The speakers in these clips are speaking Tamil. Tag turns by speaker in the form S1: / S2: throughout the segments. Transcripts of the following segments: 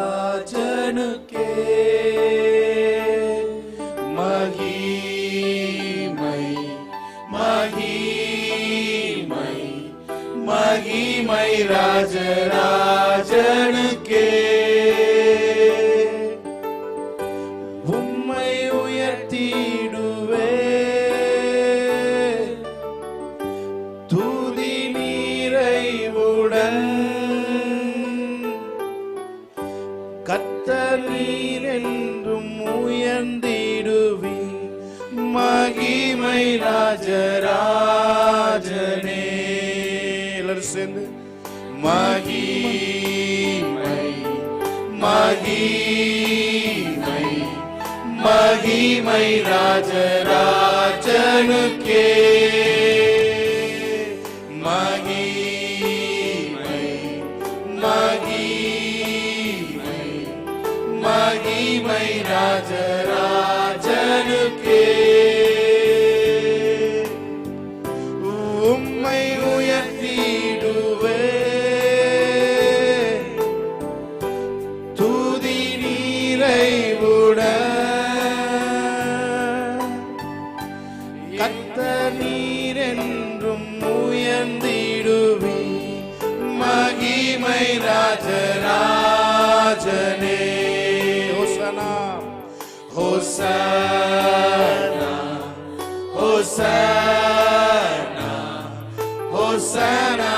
S1: ராஜராஜனுக்கே மகிமை மகிமை மகிமை ராஜராஜனுக்கே உம்மை உயர்த்திடுவே துதி நிறைவுடன் கர்த்தர் நீர் என்றும் உயர்ந்திடுவி மகிமை ராஜராஜனே. எல்லாரும் சேர்ந்து மகிமை மகிமை மகிமை ராஜராஜனுக்கே மகிமை மகிமை மகிமை ராஜராஜனுக்கே உம்மை உயர்த்திடுவே துதி நிறைவுடன் கர்த்தர் நீர் என்றும் உயர்ந்திடுவி மகிமை ராஜராஜனே. ஹோசனா ஹோசனா ஹோசனா ஹோசனா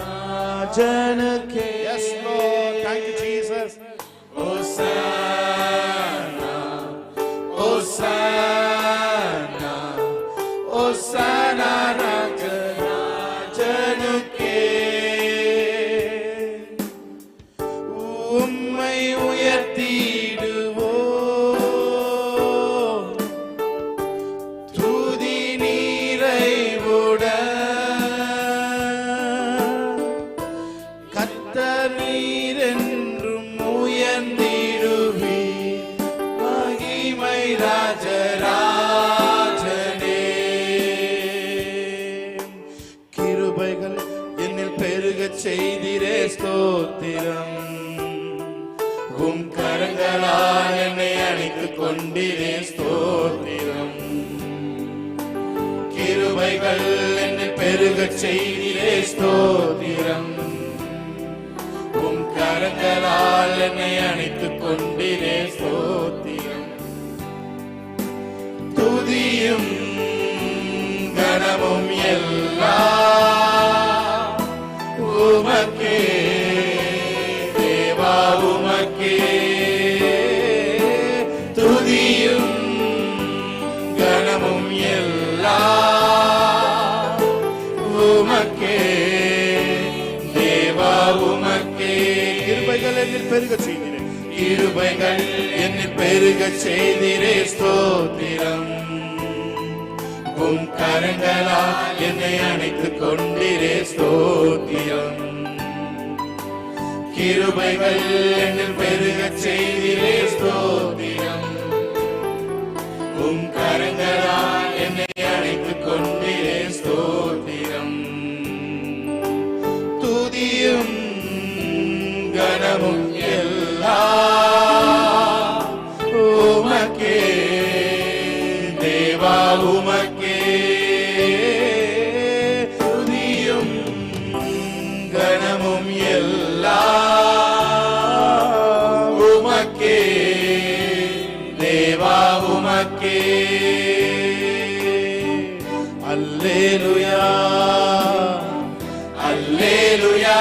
S1: ராஜனுக்கே. Yes Lord, thank you Jesus. Hosanna Hosanna Hosanna ராஜராஜனுக்கே உம்மை உயர்த்திடுவோம் துதி நிறைவுடன் கர்த்தர் நீர் என்றும் உயர்ந்திடுவி மகிமை ராஜராஜனே. கிருபைகள் என்னில் பெருகச் செய்திரே ஸ்தோத்திரம் உம் கரங்களால் என்னை அணைத்துக் கொண்டிரே ஸ்தோத்திரம் கிருபைகள் என்னில் பெருகச் செய்திரே ஸ்தோத்திரம் உம் கரங்களால் என்னை அணைத்துக் கொண்டிரே ஸ்தோத்திரம் துதியும் கனமும் எல்லாம் உமக்கே தேவா உமக்கே துதியும் கனமும் எல்லாம் உமக்கே தேவா உமக்கே கிருபைகள் என்னில் பெருகச் செய்திரே கிருபைகள் என்னில் பெருகச் செய்திரே ஸ்தோத்திரம் உம் கரங்களால் என்னை அணைத்துக் கொண்டிரே ஸ்தோத்திரம் கிருபைகள் என்னில் பெருகச் செய்திரே ஸ்தோத்திரம் உம் கரங்களால் என்னை அணைத்துக் கொண்டிரே ஸ்தோத்திரம் துதியும் கனமும் எல்லாம் உமக்கே தேவா உமக்கே துதியும் கனமும் எல்லாம் உமக்கே தேவா உமக்கே அல்லேலூயா அல்லேலூயா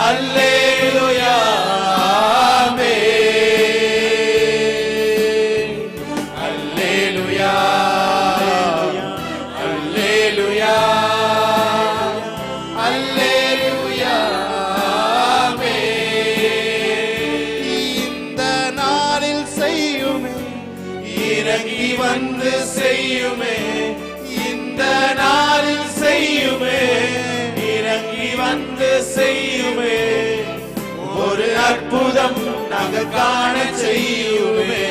S1: அல்லேலூயா ஆமென் அல்லேலூயா அல்லேலூயா அல்லேலூயா ஆமென் இந்த நாளில் செய்யுமே இறங்கி வந்து செய்யுமே இந்த நாளில் செய்யுமே இறங்கி வந்து செய்யுமே ஒரு அற்புதம் நாங்கள் காண செய்யுமே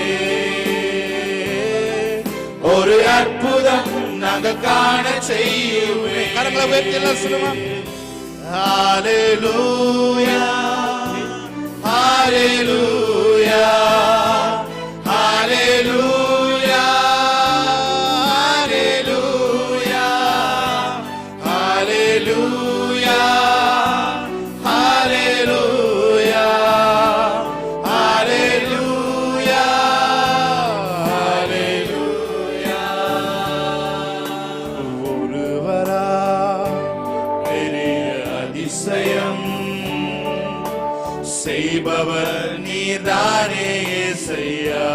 S1: ஒரு அற்புதம் நாங்கள் காண செய்யுமே கரங்களை உயர்த்தி எல்லாம் சொல்லுமா ஹalleluya செய்பவர் நீர்தானே இயேசையா.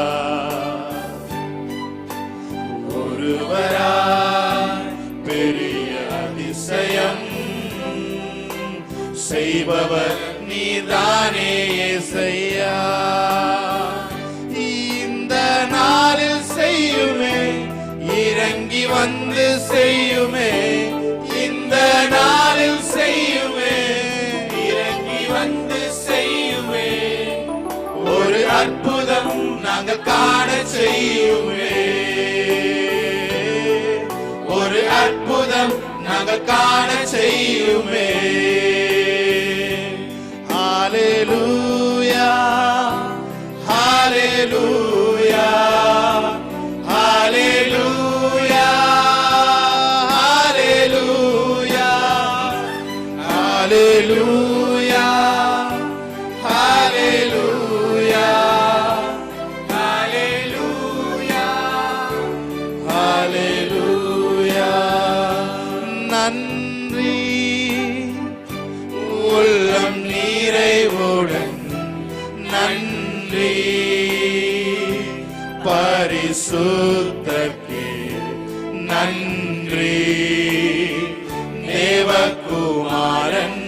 S1: ஒருவராய் பெரிய அதிசயம் செய்பவர் நீர்தானே இயேசையா. இந்த நாளில் செய்யுமே, இறங்கி வந்து செய்யுமே. இந்த நாளில் செய்யுமே, இறங்கி வந்து செய்யுமே. ஒரு அற்புதம் நாங்கள் காண செய்யுமே. ஒரு அற்புதம் நாங்கள் காண செய்யுமே. ஹalleluya, ஹalleluya, ஹalleluya, ஹalleluya, ஹalleluya, ஹalleluya, ஹalleluya, ஹalleluya. நன்றி உள்ளம் நிறைவுடன் நன்றி பரிசுத்தர்க்கே நன்றி. தேவகுமாரன்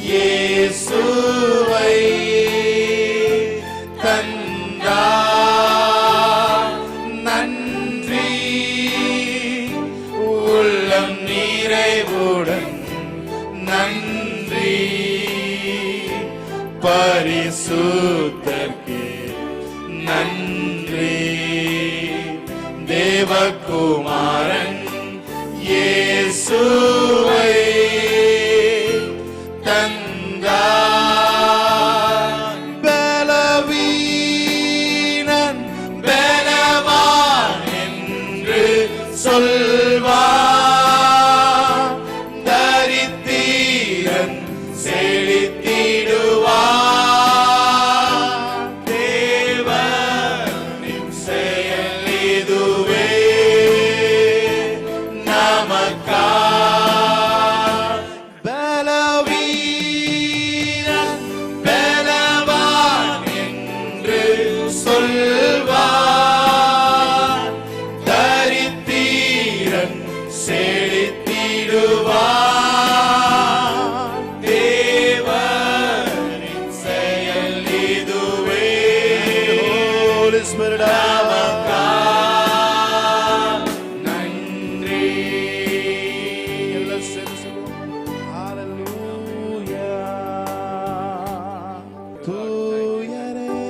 S1: இயேசுவை தந்தார் நன்றி. உள்ளம் நிறைவுடன் நன்றி பரிசுத்தர்க்கே நன்றி. தேவகுமாரன் இயேசுவை தந்தார். பலவீனன் பலவான் என்று சொல்வார். தரித்திரன் செழித்திடுவார். தேவனின் செயல் இதுவே நமக்கா. பலவீனன் பலவான் என்று சொல்வார். தரித்திரன் செழித்திடுவார். தேவனின் செயல் இதுவே நமக்கா. நன்றி. எல்லாம் சேர்ந்து சொல்லுவோம். ஹalleluya. தூயரே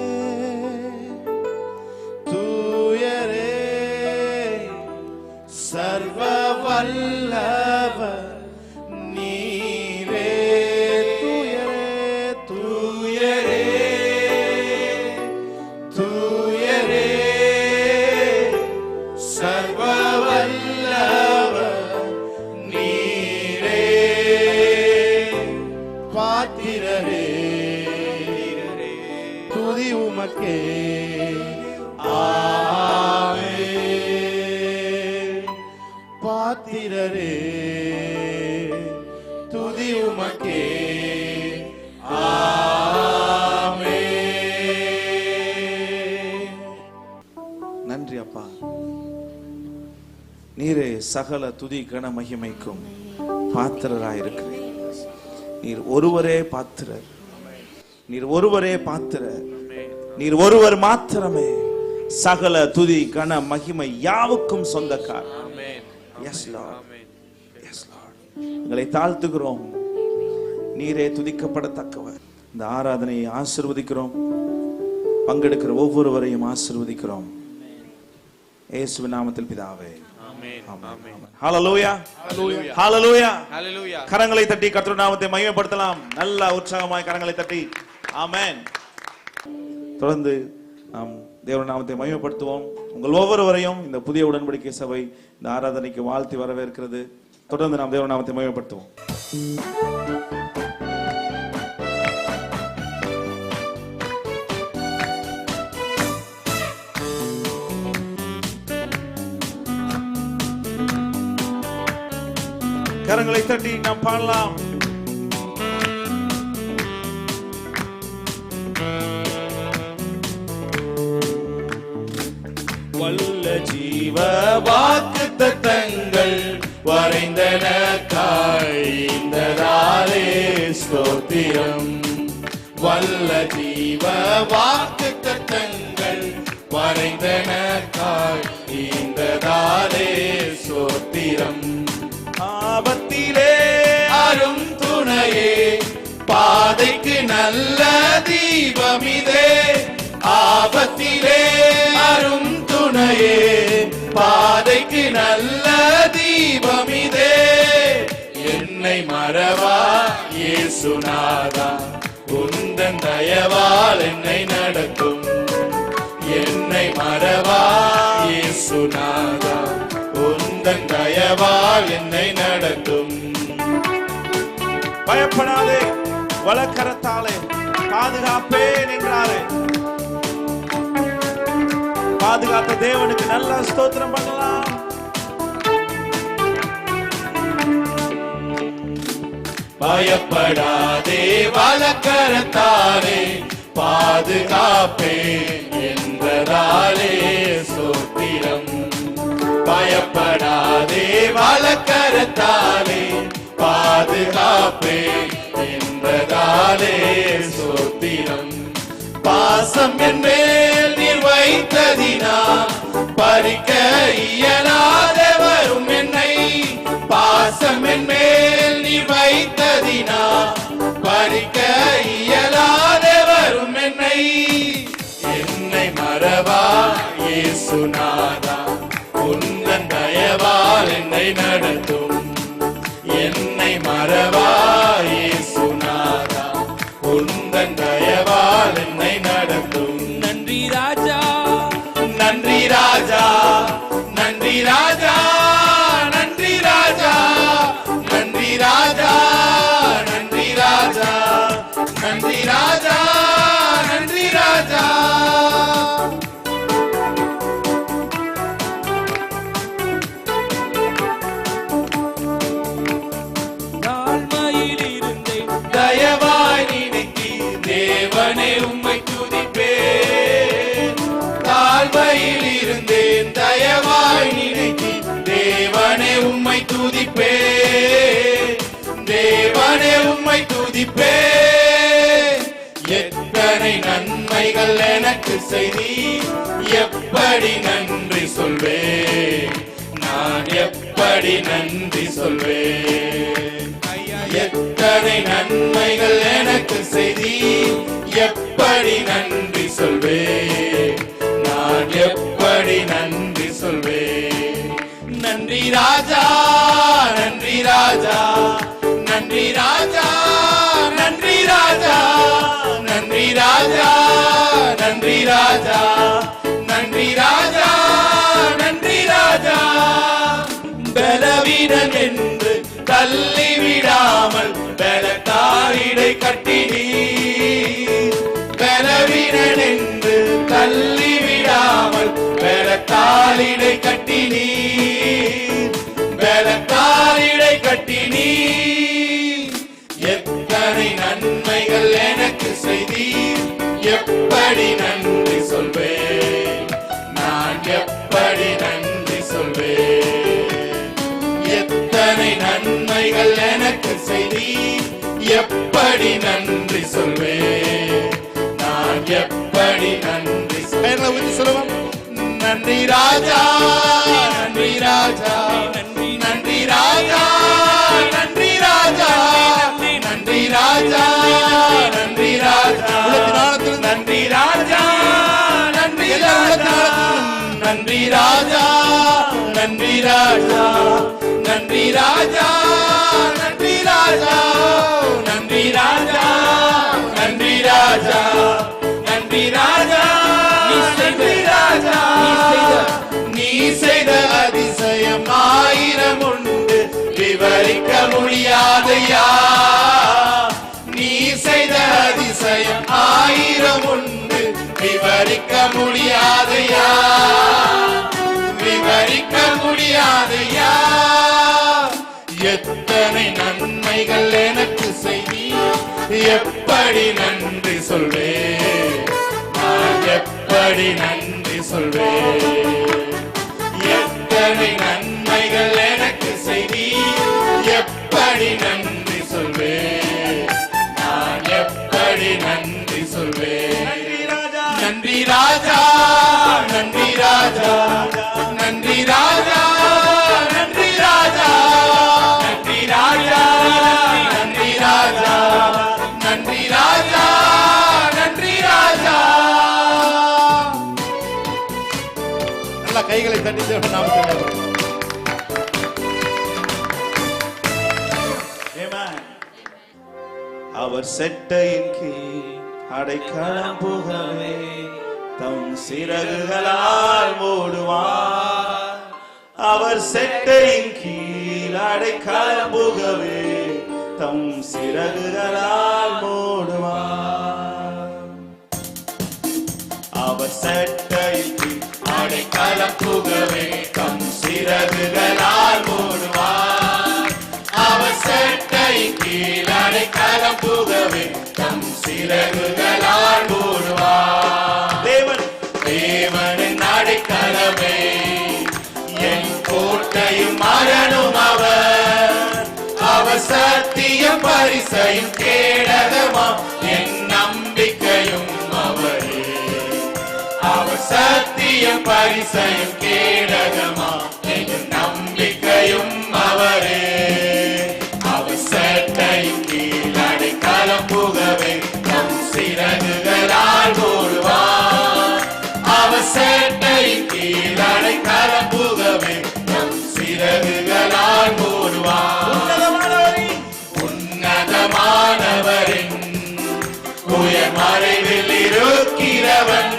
S1: தூயரே சர்வ வல்லவர் நீரே. தூயரே தூயரே தூயரே சர்வ வல்லவர் நீரே. பாத்திரரே துதி உமக்கே. ஆமென். பாத்திரரே துதி உமக்கே. ஆமென். நன்றி அப்பா. நீரே சகல துதி கன மகிமைக்கும் பாத்திரராயிருக்கிறீர். நீர் ஒருவரே பாத்திரர். நீர் ஒருவரே பாத்திரர். நீர் ஒருவர் மாத்திரமே சகல துதி கன மகிமை யாவுக்கும் சொந்தக்கார். Yes Lord, yes Lord. எங்களை தாழ்த்துகிறோம். நீரே துதிக்கப்படத்தக்கவர். இந்த ஆராதனையை ஆசீர்வதிக்கிறோம். பங்கெடுக்கிற ஒவ்வொருவரையும் ஆசீர்வதிக்கிறோம். இயேசுவின் நாமத்தில் பிதாவே. ஹalleluya, ஹalleluya, ஹalleluya. கரங்களை தட்டி கர்த்தருடைய நாமத்தை மகிமைப்படுத்தலாம். நல்ல உற்சாகமாய் கரங்களை தட்டி ஆமென். தொடர்ந்து நாம் தேவனுடைய நாமத்தை மகிமைப்படுத்துவோம். உங்கள் ஒவ்வொருவரையும் இந்த புதிய உடன்படிக்கை சபை இந்த ஆராதனைக்கு வாழ்த்தி வரவேற்கிறது. தொடர்ந்து நாம் தேவனுடைய நாமத்தை மகிமைப்படுத்துவோம். கரங்களை தட்டி நாம் பாடலாம்.
S2: வல்ல ஜீவ வாக்கு தத்தங்கள் வரைந்தனக்காய் ஈந்ததாலே சோத்திரம்.
S1: ஆபத்திலே
S2: அரும் துணையே பாதைக்கு நல்ல தீபமிதே. ஆபத்திலே அரும் துணையே பாதைக்கு நல்ல தீபமிதே. என்னை மறவா இயேசுநாதா உந்தன் தயவால் என்னை நடத்தும். என்னை மறவா இயேசுநாதா உந்தன் தயவால் என்னை நடத்தும்.
S1: பயப்படாதே, வலக்கரத்தாலே பாதுகாப்பேன் என்றாரே. பாதுகாத்த தேவனுக்கு நல்ல ஸ்தோத்திரம் பண்ணலாம்.
S2: பயப்படாதே, வலக்கரத்தாலே பாதுகாப்பேன் என்றதாலே சோத்திரம். பயப்படாதே, வலக்கரத்தாலே பாதுகாப்பேன் என்றதாலே சோத்திரம். பாசம் என் மேல் நீர் வைத்ததினா பறிக்க இயலாதே வரும் என்னை. பாசம் என் மேல் நீர் வைத்ததினா பறிக்க இயலாதே வரும் என்னை. என்னை மறவா இயேசுநாதா உந்தன் தயவால் என்னை நடத்தும். என்னை மறவா இயேசுநாதா உந்தன் தயவால் என்னை நடத்தும்.
S3: நன்றி ராஜா,
S2: நன்றி ராஜா, நன்றி ராஜா, நன்றி ராஜா, நன்றி ராஜா, நன்றி ராஜா, நன்றி ராஜா, நன்றி ராஜா.
S3: தாழ்மையில் இருந்தேன்
S2: தயவாய் நினைத்தி தேவனே உம்மை துதிப்பேன். தாழ்மையில் இருந்தேன் தயவாய் நினைத்தி தேவனே உம்மை துதிப்பேன். தேவனே உம்மை துதிப்பேன். எத்தனை நன்மைகள் எனக்கு செய்தி எப்படி நன்றி சொல்வேன். நான் எப்படி நன்றி சொல்வேன். எத்தனை நன்மைகள் எனக்கு செய்தி எப்படி நன்றி சொல்வேன். நான் எப்படி நன்றி சொல்வேன். நன்றி ராஜா, நன்றி ராஜா, நன்றி ராஜா, நன்றி ராஜா, நன்றி ராஜா, நன்றி ராஜா, நன்றி ராஜா, நன்றி ராஜா. பலவீனன் என்று தள்ளிவிடாமல் பலத்தாரிடை கட்டினீ. பலவீனன் என்று தள்ளிவிடாமல் பலத்தாரிடை கட்டினீ. பலத்தாரிடை கட்டினீ. எத்தனை நன்மைகள் எனக்கு செய்தி எப்படி நன்றி சொல்வேன். நான் எப்படி நன்றி சொல்வேன். எத்தனை நன்மைகள் எனக்கு செய்தி எப்படி நன்றி சொல்வேன். நான் எப்படி நன்றி சொல்வேன். நன்றி ராஜா, நன்றி ராஜா, நன்றி நன்றி ராஜா, நன்றி ராஜா, நன்றி ராஜா, நன்றி ராஜா, நன்றி ராஜா, நன்றி ராஜா, நன்றி ராஜா, நன்றி ராஜா, நன்றி ராஜா, நன்றி ராஜா, நன்றி ராஜா, நன்றி ராஜா, நன்றி ராஜா, நன்றி ராஜா. நீ செய்த அதிசயம் ஆயிரம் உண்டு விவரிக்க முடியாதையா. நீ செய்த அதிசயம் ஆயிரம் உண்டு விவரிக்க முடியாதையா. விவரிக்க முடியாதையா. எத்தனை நன்மைகள் எனக்கு செய்தி எப்படி நன்றி சொல்வேன். நான் எப்படி நன்றி சொல்வேன். எத்தனை நன்மைகள் எனக்கு செய்தி எப்படி நன்றி சொல்வேன். நான் எப்படி நன்றி ராஜா, நன்றி ராஜா.
S1: நல்ல கைகளை தட்டி தேவனுடைய நாமத்தை மேம்படுத்துவோம். அவர் செட்டையின் கீழ் அடைக்கலம் புகவே தம் சிறகுகளால் மூடுவார். அவர் செட்டையின் கீழ் அடைக்கலம் புகவே தம் சிறகுகளால் மூடுவார். அவர் செட்டையின் கீழ்
S2: அடைக்கலம் புகவே தம் சிறகுகளால் மூடுவார். அவர் செட்டையின் கீழ் அடைக்கலம் புகவே தம் சிறகுகளால் மூடுவார். தேவனின் அடைக்கலமே, என் கோட்டையும் அரணும் அவர். அவர் சத்தியம் பரிசையும் கேடகமாம் என் நம்பிக்கையும் அவரே. அவர் சத்தியம் பரிசையும் கேடகமாம் என் நம்பிக்கையும் அவரே. அவர் சட்டையின் கீழ் அடைக்கலம் புகவே தம் சிறகுகளால் மூடுவார். அவர் சட்டையின் கீழ் அடைக்கலம் புகவே தம் சிறகுகளால் மூடுவார். உன்னதமானவரின் உயர் மறைவில் இருக்கிறவன்,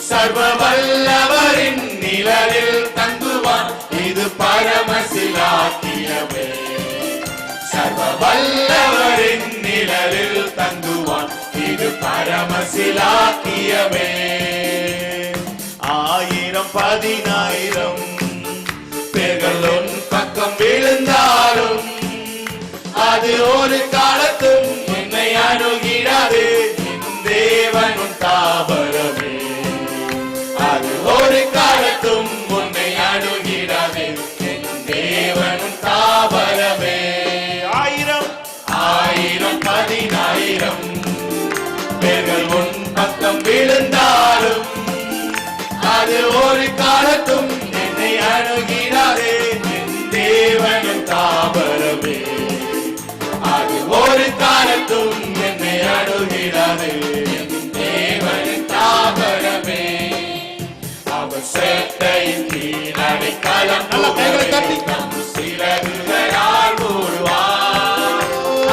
S2: சர்வ வல்லவரின் நிழலில் தங்குவான். இது பரமசிலாக்கியமே. சர்வ வல்லவரின் நிழலில் தங்குவான். இது பரமசிலாக்கியமே.
S1: 1000 10,000
S2: பேர்கள் உன் பக்கம் விழுந்தாலும் அது ஒரு காலத்தும் என்னை அணுகிடாது. என் தேவன் உன் தாபரமே. அது ஒரு காலத்தும் உன்னை அணுகிடாது. என் தேவன் உன் தாபரமே.
S1: 1000
S2: 10,000 பேர்கள் உன் பக்கம் விழுந்தாலும் அது ஒரு காலத்தும் என்னை அணுகிடாது. என் தேவனும் தாபரமே. அது ஒரு காலத்தும் என்னை அணுகிடாது. என் தேவனும் தாபரமே. அவர் சேட்டையின் கீழ் அடைக்கலம் புகவே தம் சிறகுகளால் மூடுவார்.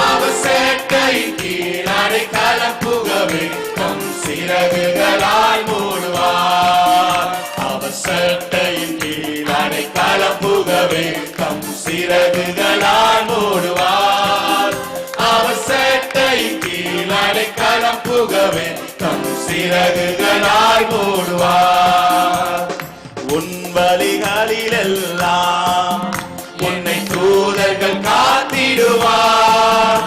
S2: அவர் சேட்டையின் கீழ் அடைக்கலம் புகவே தம் சிறகுகளால் மூடுவார். அவர் சட்டையின் கீழ் அடைக்கலம் புகவே தம் சிறகுகளால் மூடுவார். அவர் சட்டையின் கீழ் அடைக்கலம் புகவே தம் சிறகுகளால் மூடுவார்.
S1: உன் வழிகளிலெல்லாம்
S2: உன்னை தூதர்கள் காத்திடுவார்.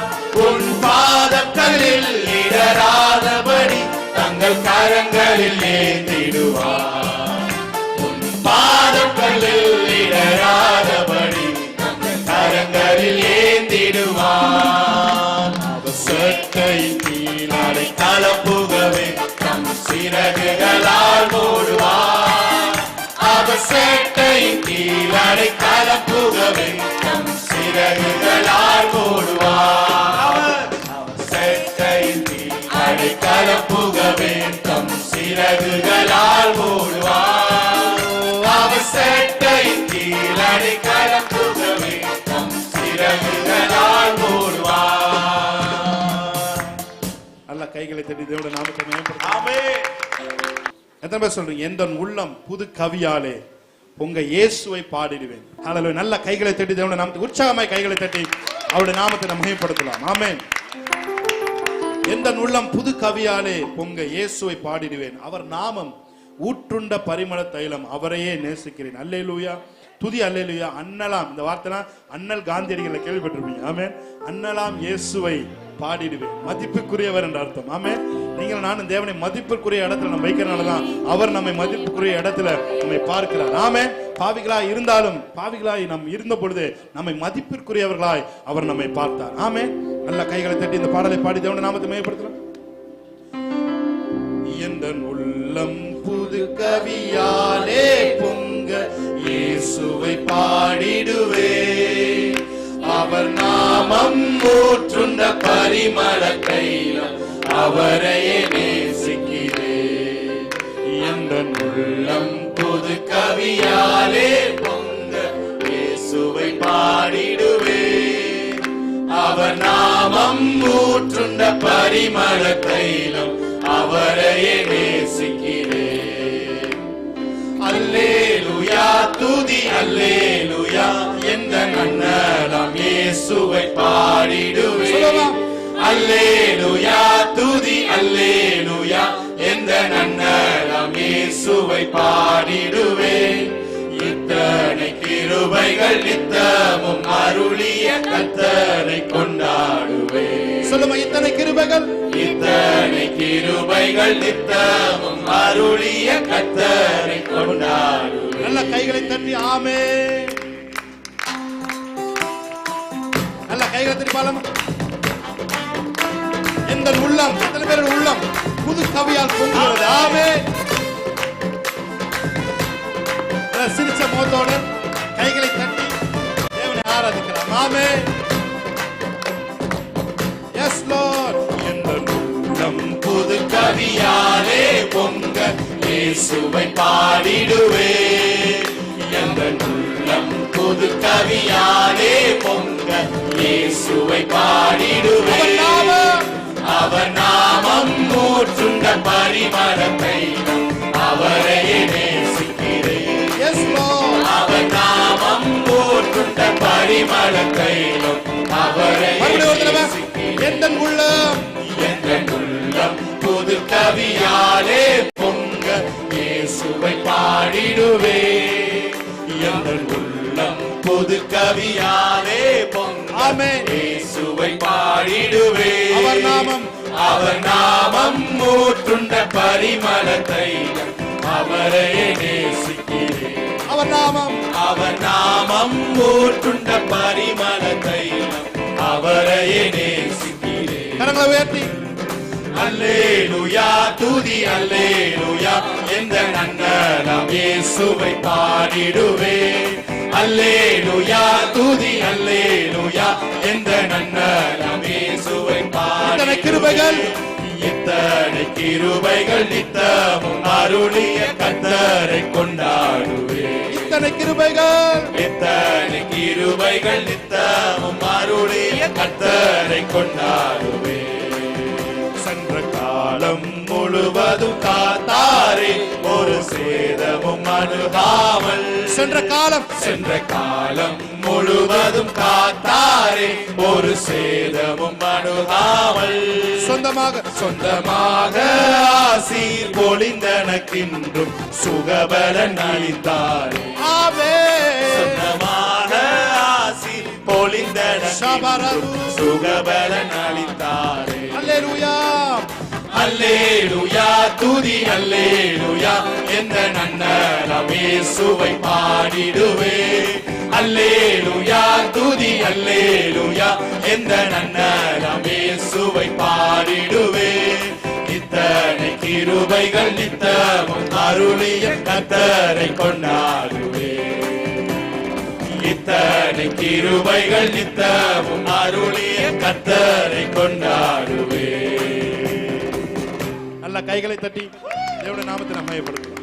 S2: உன் பாதங்களில் இடராதபடி தங்கள் கரங்களில் ஏந்திடுவார். உன் பாதங்களில் இடராதபடி தங்கள் கரங்களில் ஏந்திடுவார். அவர் சட்டையின் கீழ் அடைக்கலம் புகவே தம் சிறகுகளால் மூடுவார். அவர் சேட்டையின் கீழ் அடைக்கலம் புகவே தம் சிறகுகளால் மூடுவார். அவர் சேட்டையின் கீழ் அடைக்கலம் புகவே தம் சிறகுகளால் மூடுவார். அவர் சேட்டையின் கீழ் அடைக்கலம் புகவே தம் சிறகுகளால் மூடுவார்.
S1: நல்ல கைகளை தட்டி தேவனுடைய நாமத்தை மேம்படுத்துவோம்.
S2: ஆமென்.
S1: எத்தனை பேர் சொல்றீங்க? எந்த உள்ளம் புது கவியாலே உங்க இயேசுவை பாடிடுவேன். ஹalleluya. நல்ல கைகளை தட்டி தேவனுடைய நாமத்தை உற்சாகமாய் கைகளை தட்டி அவருடைய நாமத்தை நாம் மகிமைப்படுத்தலாம். ஆமென். எந்த உள்ளம் புது கவியாலே உங்க இயேசுவை பாடிடுவேன். அவர் நாமம் ஊற்றுண்ட பரிமள தைலம், அவரையே நேசிக்கிறேன். அல்லேலூயா, துதி அல்லேலூயா. அண்ணலாம், இந்த வார்த்தைலாம் அண்ணல் காந்தியடிகளை கேள்விப்பட்டிருப்பீங்க. ஆமென். அண்ணலாம் இயேசுவை பாடிடுவேன். மதிப்புக்குரியவர் என்ற அர்த்தம். ஆமென். நீங்கள் நானும் தேவனை மதிப்புக்குரிய இடத்துல நம்ம வைக்கிறனாலதான் அவர் நம்மை மதிப்புக்குரிய இடத்துல நம்மை பார்க்கிறார். ஆமென். பாவிகளாய் இருந்தாலும், பாவிகளாய் நாம் இருந்த பொழுது நம்மை மதிப்பிற்குரியவர்களாய் அவர் நம்மை பார்த்தார். ஆமென். நல்ல கைகளை தட்டி இந்த பாடலை பாடி தேவனுடைய நாமத்தை மேம்படுத்தலாம். எந்த உள்ளம் புது கவியாலே பொங்க இயேசுவை பாடிடுவே.
S2: அவர் நாமம் ஊற்றுண்ட பரிமள தைலம் அவரையே நேசிக்கிறேன். எந்த உள்ளம் புது கவியாலே பொங்க இயேசுவை பாடிடுவேன். அவர் நாமம் ஊற்றுண்ட பரிமள தைலம் அவரையே நேசிக்கிறேன். அல்லேலூயா துதி அல்லேலூயா எந்த நன்னலாம் இயேசுவை பாடிடுவேன். அல்லேலூயா துதி அல்லேலூயா எந்த நன்னலாம் இயேசுவை பாடிடுவேன். இத்தனை கிருபைகள் நித்தமும் அருளிய கர்த்தரை கொண்டாடுவேன்.
S1: சொல்லுமா, இத்தனை கிருபைகள்,
S2: இத்தனை கிருபைகள் நித்தமும் அருளிய கர்த்தரை கொண்டாடுவேன்.
S1: நல்ல கைகளை தட்டி ஆமென். நல்ல கைகளை தட்டி பாலம். எந்த உள்ளம், எத்தனை பேர் உள்ளம் புது கவியால் பொங்குகிறது. ஆமென். சிரிச்ச முகத்தோடு கைகளை தட்டி தேவனை ஆராதிக்கலாம். ஆமென். S Lord.
S2: எந்த உள்ளம் புது கவியாலே பொங்க இயேசுவை பாடிடுவேன். எந்த உள்ளம் புது கவியாலே பொங்க இயேசுவை பாடிடுவேன். அவர் நாமம் ஊற்றுண்ட பரிமள தைலம் அவரையே நேசிக்கிறேன்.
S1: S Lord.
S2: அவர் நாமம் ஊற்றுண்ட பரிமள தைலம் அவரையே நேசிக்கிறேன்.
S1: எந்த உள்ளம்,
S2: எந்த உள்ளம் புது கவியாலே பொங்க இயேசுவை பாடிடுவேன். எந்த உள்ளம் புது கவியாலே பொங்க
S1: ஆமென்.
S2: இயேசுவை பாடிடுவேன்.
S1: அவர் நாமம்,
S2: அவர் நாமம் ஊற்றுண்ட பரிமள தைலம் அவரையே நேசிக்கிறேன்.
S1: அவர் நாமம்,
S2: அவர் நாமம் ஊற்றுண்ட பரிமள தைலம் அவரையே நேசிக்கிறேன்.
S1: கரங்களை உயர்த்தி
S2: அல்லேலூயா துதி அல்லேலூயா எந்த நன்னலாம் இயேசுவை பாடிடுவேன். அல்லேலூயா துதி அல்லேலூயா எந்த நன்னலாம் இயேசுவை
S1: இத்தனை கிருபைகள்,
S2: பாடிடுவேன். இத்தனை கிருபைகள் நித்தமும் அருளிய கர்த்தரை கொண்டாடுவேன்.
S1: இத்தனை கிருபைகள்,
S2: இத்தனை கிருபைகள் நித்தமும் அருளிய கர்த்தரை கொண்டாடுவேன். சென்ற காலம் முழுவதும் காத்தாரே ஒரு சேதமும் அணுகாமல்.
S1: சென்ற காலம்,
S2: சென்ற காலம் முழுவதும் காத்தாரே ஒரு சேதமும் அணுகாமல்.
S1: சொந்தமாக
S2: சொந்தமாக ஆசீர் பொழிந்தனக்கின்றும் சுகபலன் அளித்தாரே.
S1: ஆமென்.
S2: சொந்தமாக ஆசீர் பொழிந்தனக்கின்றும் சுகபலன் அளித்தாரே.
S1: அல்லேலூயா.
S2: அல்லேலூயா துதி அல்லேலூயா எந்த நன்னலாம் இயேசுவை பாடிடுவேன். அல்லேலூயா துதி அல்லேலூயா எந்த நன்னலாம் இயேசுவை பாடிடுவேன். இத்தனை கிருபைகள் நித்தமும் அருளிய கர்த்தரை கொண்டாடுவேன். இத்தனை கிருபைகள் நித்தமும் அருளிய கர்த்தரை கொண்டாடுவேன்.
S1: நல்ல கைகளை தட்டி தேவனுடைய நாமத்தை மகிமைப்படுத்துவோம்.